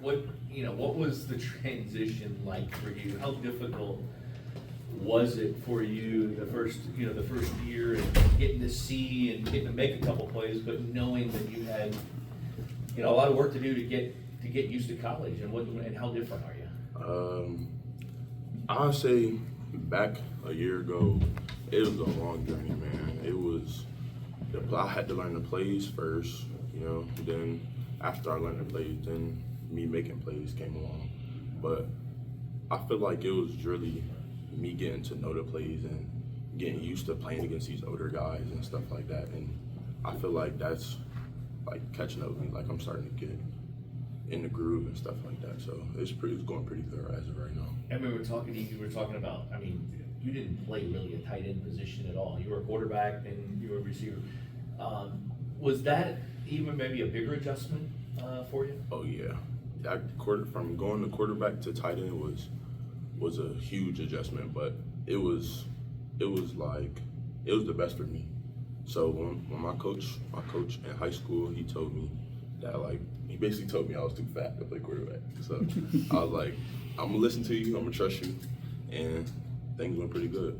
what was the transition like for you? How difficult was it for you the first year and getting to see and getting to make a couple plays, but knowing that you had, a lot of work to do to get used to college, and how different are you? I'll say back a year ago, it was a long journey, man. I had to learn the plays first, then after I learned the plays, then me making plays came along. But I feel like it was really me getting to know the plays and getting used to playing against these older guys and stuff like that. And I feel like that's like catching up with me, like I'm starting to get in the groove and stuff like that. So it's going pretty good as of right now. I remember talking to you, you were talking about, you didn't play really a tight end position at all. You were a quarterback and you were a receiver. Was that even maybe a bigger adjustment for you? Oh yeah, from going to quarterback to tight end was a huge adjustment, but it was the best for me. So when my coach in high school, he told me that he basically told me I was too fat to play quarterback. So I was like, I'm gonna listen to you, I'm gonna trust you, and things went pretty good.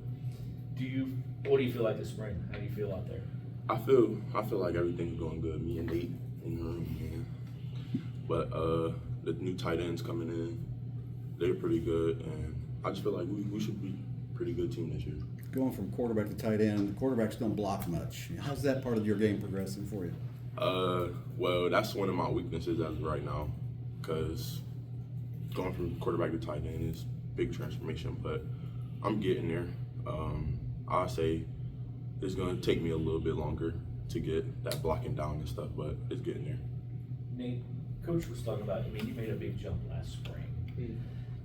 What do you feel like this spring? How do you feel out there? I feel like everything's going good. Me and Nate in the room, man. But the new tight ends coming in, they're pretty good, and I just feel like we should be a pretty good team this year. Going from quarterback to tight end, the quarterbacks don't block much. How's that part of your game progressing for you? Well, that's one of my weaknesses as of right now, because going from quarterback to tight end is a big transformation, but I'm getting there. I'll say it's going to take me a little bit longer to get that blocking down and stuff, but it's getting there. Nate, Coach was talking about, you made a big jump last spring.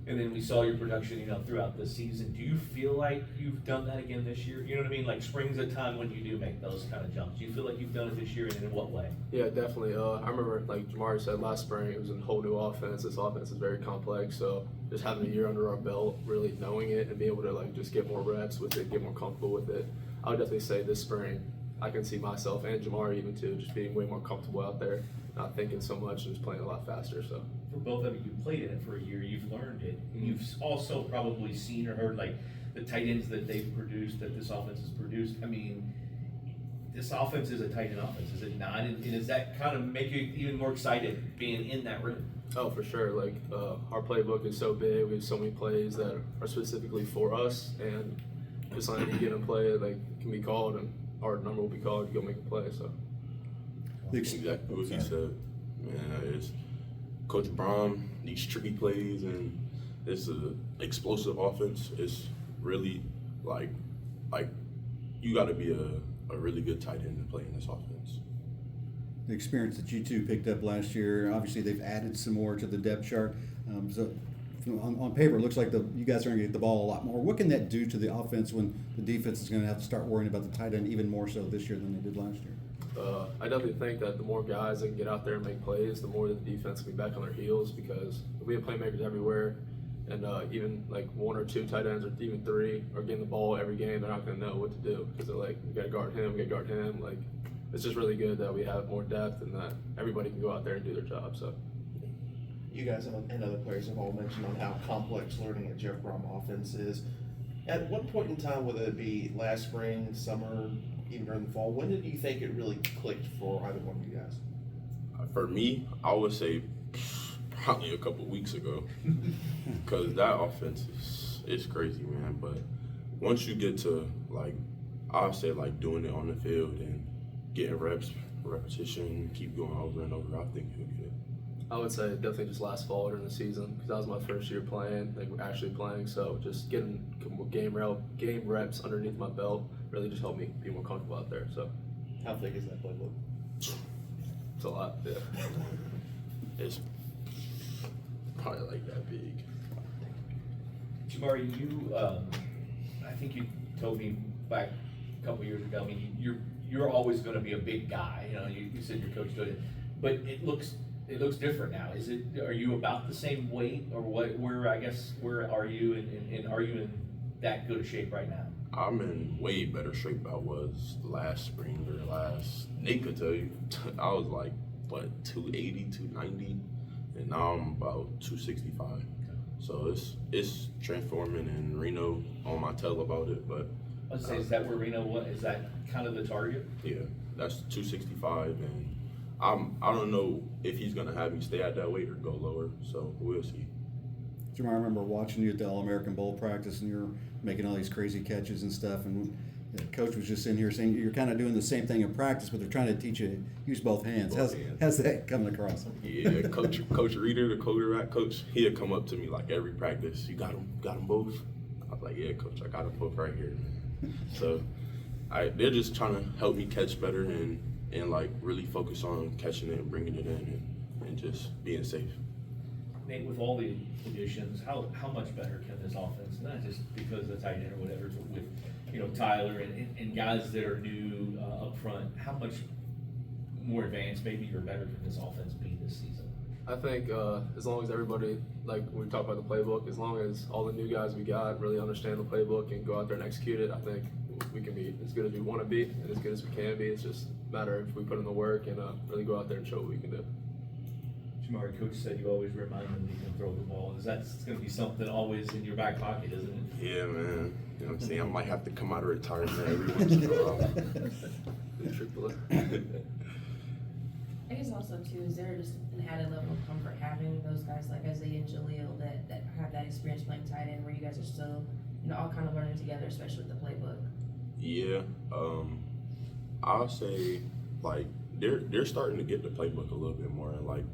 And then we saw your production, throughout the season. Do you feel like you've done that again this year? You know what I mean? Like spring's a time when you do make those kind of jumps. Do you feel like you've done it this year, and in what way? Yeah, definitely. I remember, like Jamari said, last spring it was a whole new offense. This offense is very complex, so just having a year under our belt, really knowing it, and being able to just get more reps with it, get more comfortable with it. I would definitely say this spring I can see myself and Jamari even too, just being way more comfortable out there, not thinking so much and just playing a lot faster. So for both of you played in it for a year, you've learned it. You've also probably seen or heard the tight ends that they've produced, that this offense has produced. This offense is a tight end offense, is it not? And does that kind of make you even more excited being in that room? Oh, for sure. Our playbook is so big. We have so many plays that are specifically for us, and just letting you get in play, can be called, and our number will be called. You go make a play. So exactly what you said, man. It's Coach Brown, these tricky plays, and it's an explosive offense. It's really like you got to be a really good tight end to play in this offense. The experience that you two picked up last year, obviously they've added some more to the depth chart. So on paper, it looks like you guys are going to get the ball a lot more. What can that do to the offense when the defense is going to have to start worrying about the tight end even more so this year than they did last year? I definitely think that the more guys that can get out there and make plays, the more that the defense will be back on their heels, because if we have playmakers everywhere, and even one or two tight ends or even three are getting the ball every game, they're not going to know what to do, because they're we got to guard him, we got to guard him. It's just really good that we have more depth and that everybody can go out there and do their job. So. You guys and other players have all mentioned on how complex learning a Jeff Brom offense is. At what point in time, whether it be last spring, summer, even during the fall, when did you think it really clicked for either one of you guys? For me, I would say probably a couple weeks ago, because that offense is crazy, man. But once you get to I'll say doing it on the field and getting repetition, keep going over and over, I think you'll get it. I would say definitely just last fall during the season, because that was my first year playing, actually playing. So just getting game reps underneath my belt really just helped me be more comfortable out there. So how thick is that playbook? It's a lot, yeah. It's probably that big. Jamari, I think you told me back a couple years ago. You're always going to be a big guy. You said your coach did it, but it looks different now. Are you about the same weight, or what? Where are you, and are you in that good a shape right now? I'm in way better shape I was last spring or Nate could tell you. I was 280, 290, and now I'm about 265. So it's transforming, and Reno on my tail about it, but I was saying, is that where Reno, what, is that kind of the target? yeah, that's 265, and I don't know if he's gonna have me stay at that weight or go lower, so we'll see. Jamar, I remember watching you at the All-American Bowl practice, and you're making all these crazy catches and stuff, and the coach was just in here saying you're kind of doing the same thing in practice, but they're trying to teach you to use both hands. How's that coming across? Yeah, Coach Reeder, the quarterback coach, he'd come up to me like every practice. You got them both? I was like, yeah, coach, I got them both right here, man. So they're just trying to help me catch better and like really focus on catching it and bringing it in and just being safe. Nate, with all the additions, how much better can this offense, not just because of the tight end or whatever, but with, you know, Tyler and guys that are new up front, how much more advanced maybe or better can this offense be this season? I think as long as everybody, like when we talk about the playbook, as long as all the new guys we got really understand the playbook and go out there and execute it, I think we can be as good as we want to be and as good as we can be. It's just a matter of if we put in the work and really go out there and show what we can do. Jamari, coach said you always remind them that you can throw the ball. Is that going to be something always in your back pocket, isn't it? Yeah, man. You know what I'm saying? I might have to come out of retirement every once in a while. I guess also too, is there just an added level of comfort having those guys like Isaiah and Jaleel that have that experience playing tight end where you guys are still, you know, all kind of learning together, especially with the playbook? Yeah, I'll say like they're starting to get the playbook a little bit more, and like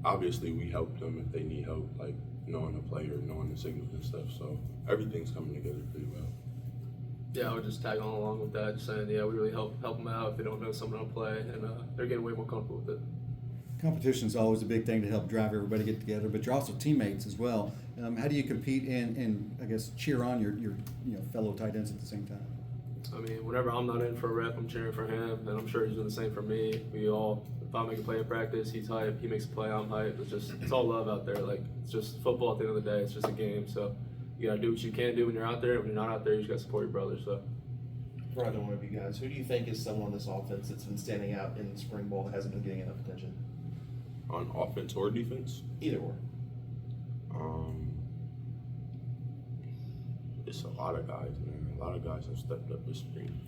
obviously we help them if they need help, like knowing the player, knowing the signals and stuff. So everything's coming together pretty well. Yeah, I would just tag on along with that, just saying, yeah, we really help them out if they don't know someone to play, and they're getting way more comfortable with it. Competition is always a big thing to help drive everybody to get together, but you're also teammates as well. How do you compete and I guess cheer on your fellow tight ends at the same time? I mean, whenever I'm not in for a rep, I'm cheering for him, and I'm sure he's doing the same for me. We all, if I make a play in practice, he's hype. He makes a play, I'm hype. It's all love out there. Like, it's just football at the end of the day. It's just a game. So you gotta do what you can do when you're out there. When you're not out there, you just gotta support your brother. So. For either one of you guys, who do you think is someone on this offense that's been standing out in spring ball that hasn't been getting enough attention? On offense or defense? Either or. It's a lot of guys, man. A lot of guys have stepped up this spring.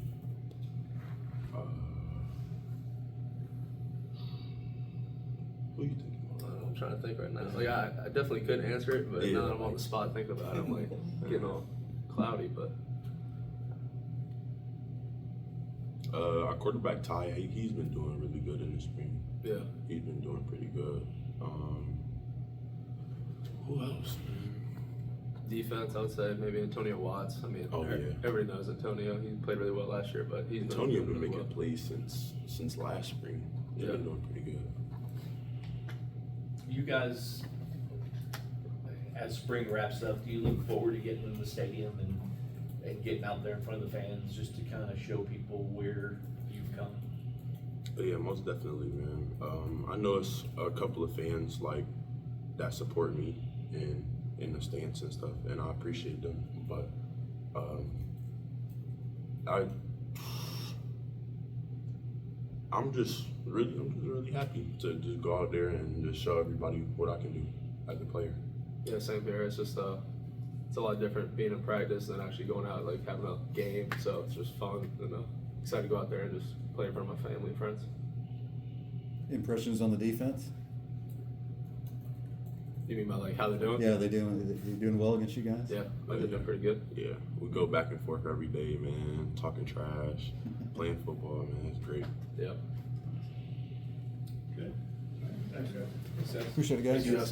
Who you thinking about? I'm trying to think right now. Like, I definitely couldn't answer it, but now that I'm on the spot thinking about it, I'm like getting all cloudy. But our quarterback Ty, he's been doing really good in the spring. yeah, He's been doing pretty good. Who else, man? defense, I would say maybe Antonio Watts. I mean, Oh, yeah. everybody knows Antonio. He played really well last year, but he's Antonio been really making well. plays since last spring. They've been doing pretty good. You guys, as spring wraps up, do you look forward to getting in the stadium and getting out there in front of the fans just to kind of show people where you've come? But yeah, most definitely, man. I know it's a couple of fans like that support me in the stands and stuff, and I appreciate them. But I'm just really happy to just go out there and just show everybody what I can do as a player. Yeah, same here. It's just it's a lot different being in practice than actually going out like having a game. So it's just fun and excited to go out there and just play in front of my family and friends. Impressions on the defense? You mean by like how they're doing? Yeah, they're doing well against you guys? Yeah, they're doing pretty good. Yeah, we go back and forth every day, man. Talking trash, playing football, man. It's great. Yeah. Good. Thanks, guys. Appreciate it, guys.